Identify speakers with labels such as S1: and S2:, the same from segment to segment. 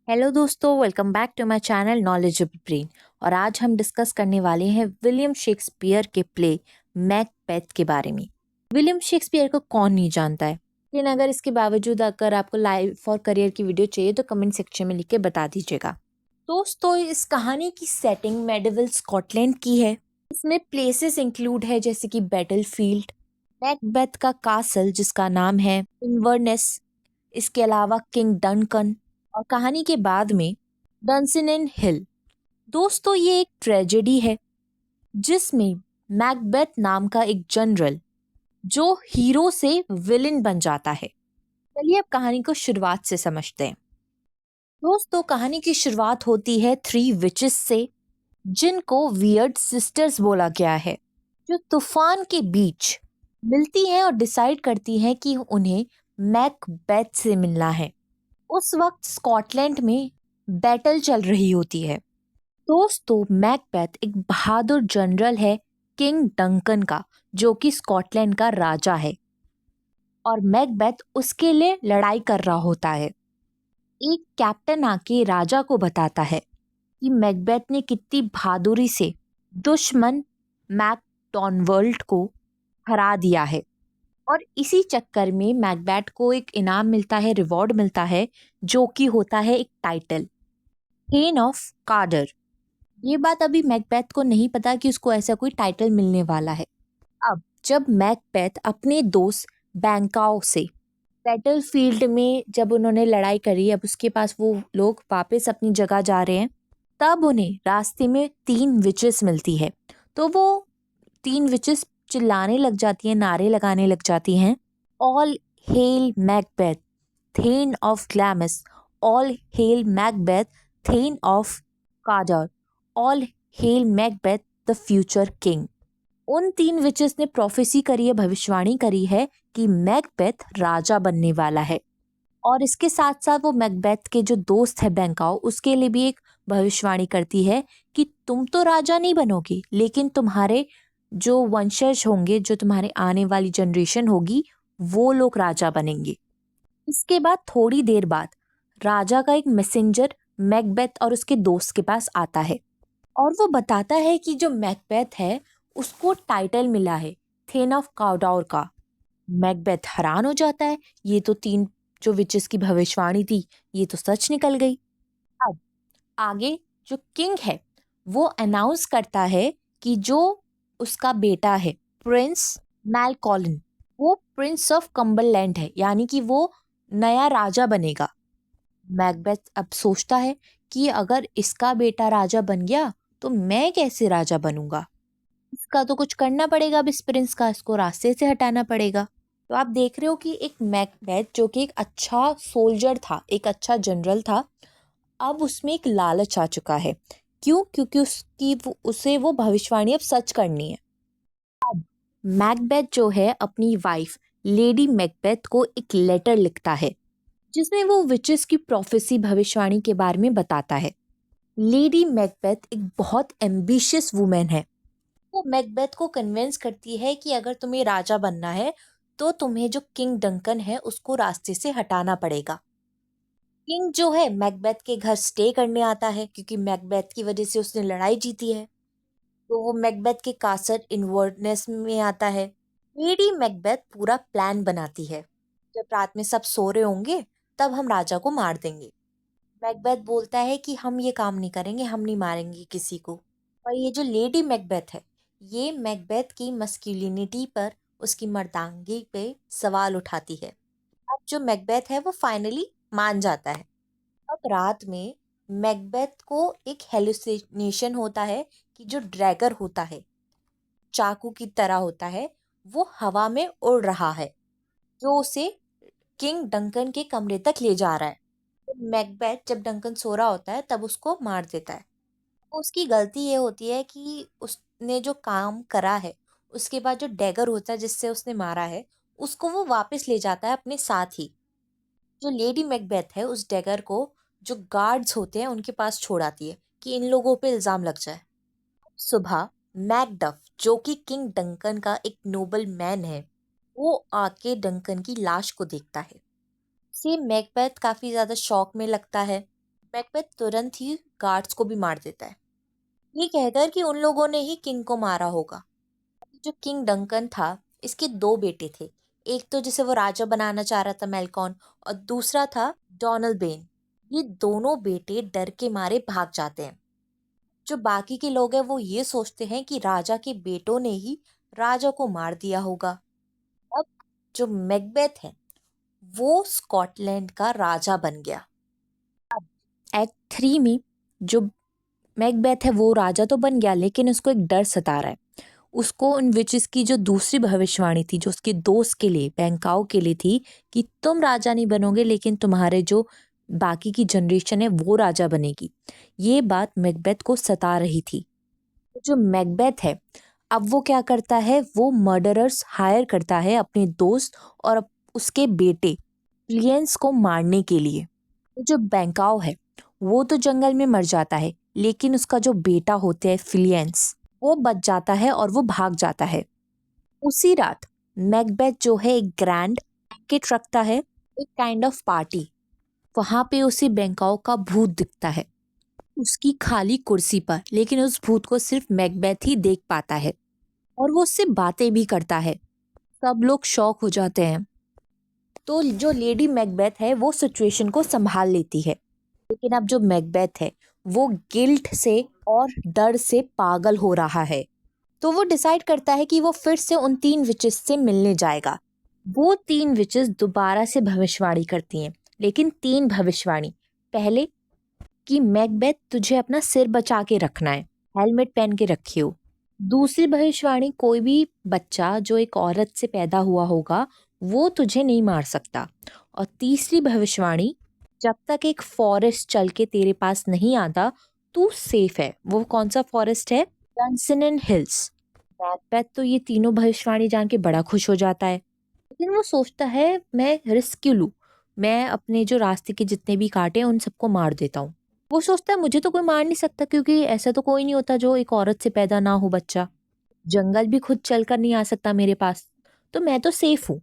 S1: Hello दोस्तों, welcome back to my channel knowledgeable brain. और आज हम डिस्कस करने वाले हैं विलियम शेक्सपियर के प्ले मैकबेथ के बारे में। विलियम शेक्सपियर को कौन नहीं जानता है, लेकिन अगर इसके बावजूद अगर आपको लाइफ और करियर की वीडियो चाहिए तो कमेंट सेक्शन में लिख के बता दीजिएगा। दोस्तों, इस कहानी की सेटिंग मेडिवल स्कॉटलैंड की है। इसमें प्लेसेस इंक्लूड है जैसे कि बैटलफील्ड, मैकबेथ का कासल जिसका नाम है इन्वर्नेस, इसके अलावा किंग डनकन और कहानी के बाद में डंसिन हिल। दोस्तों, ये एक ट्रेजेडी है जिसमें मैकबेथ नाम का एक जनरल जो हीरो से विलेन बन जाता है। चलिए अब कहानी को शुरुआत से समझते हैं। दोस्तों, कहानी की शुरुआत होती है 3 विचेस से, जिनको वियर्ड सिस्टर्स बोला गया है, जो तूफान के बीच मिलती हैं और डिसाइड करती हैं कि उन्हें मैकबेथ से मिलना है। उस वक्त स्कॉटलैंड में बैटल चल रही होती है। दोस्तों, मैकबेथ एक बहादुर जनरल है किंग डंकन का, जो कि स्कॉटलैंड का राजा है, और मैकबेथ उसके लिए लड़ाई कर रहा होता है। एक कैप्टन आके राजा को बताता है कि मैकबेथ ने कितनी बहादुरी से दुश्मन मैकडॉनवर्ल्ड को हरा दिया है, और इसी चक्कर में मैकबेथ को एक इनाम मिलता है, रिवॉर्ड मिलता है, जो कि होता है एक टाइटल, थेन ऑफ कार्डर। ये बात अभी मैकबेथ को नहीं पता कि उसको ऐसा कोई टाइटल मिलने वाला है। अब जब मैकबेथ अपने दोस्त बैंकाओ से बैटलफील्ड में जब उन्होंने लड़ाई करी, अब उसके पास वो लोग वापस अपनी जगह जा रहे हैं, तब उन्हें रास्ते में 3 विचेस मिलती है। तो वो 3 विचेस चिल्लाने लग जाती हैं, नारे लगाने लग जाती हैं, all hail Macbeth, thane of Glamis, all hail Macbeth, thane of Cawdor, all hail Macbeth the future king. उन 3 विचेस ने प्रोफेसी करी है, भविष्यवाणी करी है कि मैकबेथ राजा बनने वाला है। और इसके साथ साथ वो मैकबेथ के जो दोस्त है बैंकाओ, उसके लिए भी एक भविष्यवाणी करती है कि तुम तो राजा नहीं बनोगे, लेकिन तुम्हारे जो वंशज होंगे, जो तुम्हारे आने वाली जनरेशन होगी, वो लोग राजा बनेंगे। इसके बाद थोड़ी देर बाद राजा का एक मैसेंजर मैकबेथ और उसके दोस्त के पास आता है, और वो बताता है कि जो मैकबेथ है उसको टाइटल मिला है थेन ऑफ काउडाउर का। मैकबेथ हैरान हो जाता है, ये तो 3 जो विचेस की भविष्यवाणी थी, ये तो सच निकल गई। अब आगे जो किंग है वो अनाउंस करता है कि जो उसका बेटा है प्रिंस मैलकॉलिन, वो प्रिंस ऑफ कम्बरलैंड है, यानी कि वो नया राजा बनेगा। मैकबेथ अब सोचता है कि अगर इसका बेटा राजा बन गया तो मैं कैसे राजा बनूंगा। इसका तो कुछ करना पड़ेगा, अब इस प्रिंस का इसको रास्ते से हटाना पड़ेगा। तो आप देख रहे हो कि एक मैकबेथ जो कि एक अच्छा सोल्जर था, एक अच्छा जनरल था, अब उसमें एक लालच आ चुका है। क्यों? क्योंकि उसे वो भविष्यवाणी अब सच करनी है। अब मैकबेथ जो है अपनी वाइफ लेडी मैकबेथ को एक लेटर लिखता है, जिसमें वो विचेस की प्रोफेसी भविष्यवाणी के बारे में बताता है। लेडी मैकबेथ एक बहुत एम्बिशियस वुमेन है। वो मैकबेथ को कन्विंस करती है कि अगर तुम्हें राजा बनना है तो तुम्हें जो किंग डंकन है उसको रास्ते से हटाना पड़ेगा। किंग जो है मैकबेथ के घर स्टे करने आता है, क्योंकि मैकबेथ की वजह से उसने लड़ाई जीती है। तो वो मैकबेथ के कासर इनवर्टनेस में आता है। लेडी मैकबेथ पूरा प्लान बनाती है, जब रात में सब सो रहे होंगे तब हम राजा को मार देंगे। मैकबेथ बोलता है कि हम ये काम नहीं करेंगे, हम नहीं मारेंगे किसी को। और ये जो लेडी मैकबेथ है, ये मैकबेथ की मस्कुलिनिटी पर, उसकी मर्दांगी पे सवाल उठाती है। अब जो मैकबेथ है वो फाइनली मान जाता है। अब रात में मैकबेथ को एक हेलुसिनेशन होता है कि जो ड्रैगर होता है, चाकू की तरह होता है, वो हवा में उड़ रहा है, जो उसे किंग डंकन के कमरे तक ले जा रहा है। तो मैकबेथ जब डंकन सो रहा होता है तब उसको मार देता है। उसकी गलती ये होती है कि उसने जो काम करा है, उसके बाद जो डैगर होता है जिससे उसने मारा है, उसको वो वापस ले जाता है अपने साथ ही। जो लेडी मैकबेथ है उस डैगर को जो गार्ड्स होते हैं उनके पास छोड़ आती है कि इन लोगों पे इल्जाम लग जाए। सुबह मैकडफ, जो कि किंग डंकन का एक नोबल मैन है, वो आके डंकन की लाश को देखता है। से मैकबेथ काफी ज्यादा शॉक में लगता है। मैकबेथ तुरंत ही गार्ड्स को भी मार देता है, ये कहकर कि उन लोगों ने ही किंग को मारा होगा। जो किंग डंकन था, इसके दो बेटे थे। एक तो जिसे वो राजा बनाना चाह रहा था, मेलकॉन, और दूसरा था डोनल बेन। ये दोनों बेटे डर के मारे भाग जाते हैं। जो बाकी के लोग हैं वो ये सोचते हैं कि राजा के बेटों ने ही राजा को मार दिया होगा। अब जो मैकबेथ है वो स्कॉटलैंड का राजा बन गया। एक्ट 3 में जो मैकबेथ है वो राजा तो बन गया, लेकिन उसको एक डर सता रहा है। उसको उन विचेस की जो दूसरी भविष्यवाणी थी, जो उसके दोस्त के लिए, बैंकाओ के लिए थी, कि तुम राजा नहीं बनोगे लेकिन तुम्हारे जो बाकी की जनरेशन है वो राजा बनेगी। ये बात मैकबेथ को सता रही थी। जो मैकबेथ है, अब वो क्या करता है, वो मर्डरर्स हायर करता है अपने दोस्त और उसके बेटे फ्लियंस को मारने के लिए। जो बैंकाओ है वो तो जंगल में मर जाता है, लेकिन उसका जो बेटा होता है फ्लियंस, वो बच जाता है और वो भाग जाता है। उसी रात मैकबेथ जो है एक ग्रैंड बैंकेट रखता है, एक काइंड ऑफ पार्टी। वहां पे उसे बैंकाओ का भूत दिखता है उसकी खाली कुर्सी पर, लेकिन उस भूत को सिर्फ मैकबेथ ही देख पाता है और वो उससे बातें भी करता है। सब लोग शॉक हो जाते हैं। तो जो लेडी मैकबेथ है वो सिचुएशन को संभाल लेती है, लेकिन अब जो मैकबेथ है वो गिल्ट से और डर से पागल हो रहा है। तो वो डिसाइड करता है कि वो फिर से उन 3 विचेस से मिलने जाएगा। वो 3 विचेस दोबारा से भविष्यवाणी करती हैं, लेकिन 3 भविष्यवाणी। पहले कि मैकबेथ तुझे अपना सिर बचा के रखना है, हेलमेट पहन के रखियो। दूसरी भविष्यवाणी, कोई भी बच्चा जो एक औरत से पैदा हुआ होगा वो तुझे नहीं मार सकता। और तीसरी भविष्यवाणी, जब तक एक फॉरेस्ट चल के तेरे पास नहीं आता तू सेफ है। वो कौन सा फॉरेस्ट है? डंसन हिल्स। मैकबेथ तो ये तीनों भविष्यवाणी जान के बड़ा खुश हो जाता है, लेकिन वो सोचता है मैं रिस्क क्यों लूं, मैं अपने जो रास्ते के जितने भी कांटे हैं उन सबको मार देता हूँ। वो सोचता है मुझे तो कोई मार नहीं सकता, क्योंकि ऐसा तो कोई नहीं होता जो एक औरत से पैदा ना हो बच्चा। जंगल भी खुद चलकर नहीं आ सकता मेरे पास, तो मैं तो सेफ हूँ।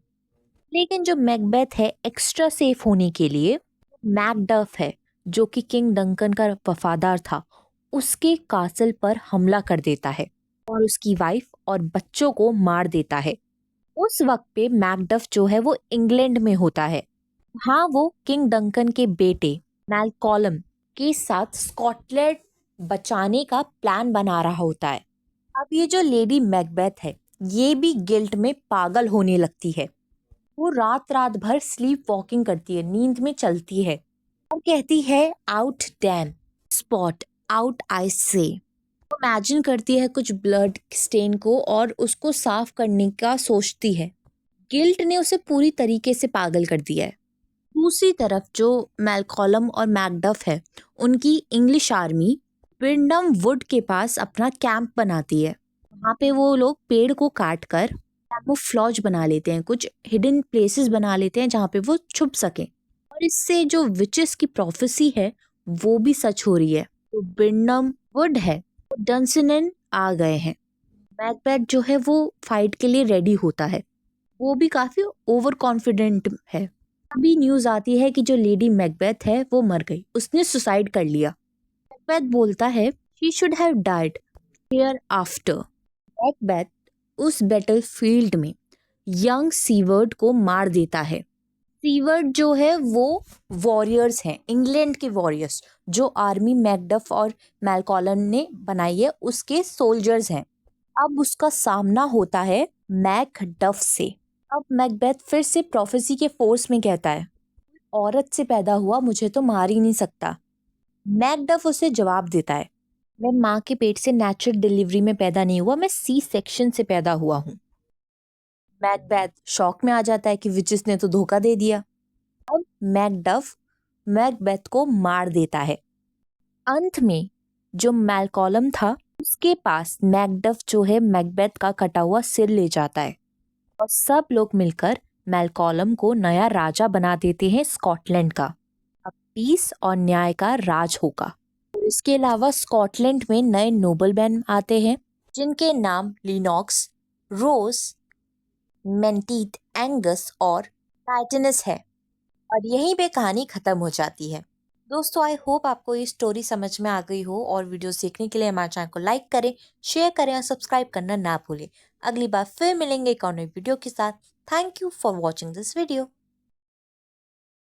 S1: लेकिन जो मैकबेथ है एक्स्ट्रा सेफ होने के लिए मैकडफ है, जो कि किंग डंकन का वफादार था, उसके कासल पर हमला कर देता है और उसकी वाइफ और बच्चों को मार देता है। उस वक्त पे मैकडफ जो है वो इंग्लैंड में होता है। हाँ, वो किंग डंकन के बेटे मैलकॉलम के साथ स्कॉटलैंड बचाने का प्लान बना रहा होता है। अब ये जो लेडी मैकबेथ है ये भी गिल्ट में पागल होने लगती है। वो रात रात भर स्लीप वॉकिंग करती है, नींद में चलती है और कहती है out dam spot out I से। वो इमेजिन करती है कुछ ब्लड स्टेन को और उसको साफ करने का सोचती है। गिल्ट ने उसे पूरी तरीके से पागल कर दिया है। दूसरी तरफ जो मैलकॉलम और मैकडफ है, उनकी इंग्लिश आर्मी विंडम वुड के पास अपना कैंप बनाती है। वहाँ पे वो लोग पेड़ को काट कर कैमोफ्लेज बना लेते हैं, कुछ हिडन प्लेसेस बना लेते हैं जहाँ पे वो छुप सकें। और इससे जो विचेस की प्रोफेसी है वो भी सच हो रही है। तो विंडम वुड है, डंसनन आ गए हैं। मैकबेथ जो है वो फाइट के लिए रेडी होता है, वो भी काफी ओवर कॉन्फिडेंट है। अभी न्यूज आती है कि जो लेडी मैकबेथ है वो मर गई, उसने सुसाइड कर लिया। मैकबेथ बोलता है she should have died here after. Macbeth उस बैटल फील्ड में यंग सीवर्ड को मार देता है। सीवर्ड जो है वो वॉरियर्स हैं, इंग्लैंड के वॉरियर्स, जो आर्मी मैकडफ और मैलकॉलन ने बनाई है उसके सोल्जर्स हैं। अब उसका सामना होता है मैकडफ से। अब मैकबेथ फिर से प्रोफेसी के फोर्स में कहता है औरत से पैदा हुआ मुझे तो मार ही नहीं सकता। मैकडफ उसे जवाब देता है मैं माँ के पेट से नेचुरल डिलीवरी में पैदा नहीं हुआ, मैं सी सेक्शन से पैदा हुआ हूँ। मैकबेथ शॉक में आ जाता है कि विचिस ने तो धोखा दे दिया। अब मैकडफ मैकबेथ को मार देता है। अंत में जो मैलकॉलम था उसके पास मैकडफ जो है मैकबेथ का कटा हुआ सिर ले जाता है और सब लोग मिलकर मैलकॉलम को नया राजा बना देते हैं स्कॉटलैंड का। अब पीस और न्याय का राज होगा। इसके अलावा स्कॉटलैंड में नए नोबलमैन आते हैं जिनके नाम लिनॉक्स, रोज, मेंटीट, एंगस और टाइटनस है। और यहीं पे कहानी खत्म हो जाती है। दोस्तों आई होप आपको ये स्टोरी समझ में आ गई हो और वीडियोस देखने के लिए हमारे चैनल को लाइक करें, शेयर करें और सब्सक्राइब करना ना भूलें। अगली बार फिर मिलेंगे एक और नई वीडियो के साथ। Thank you for watching this video.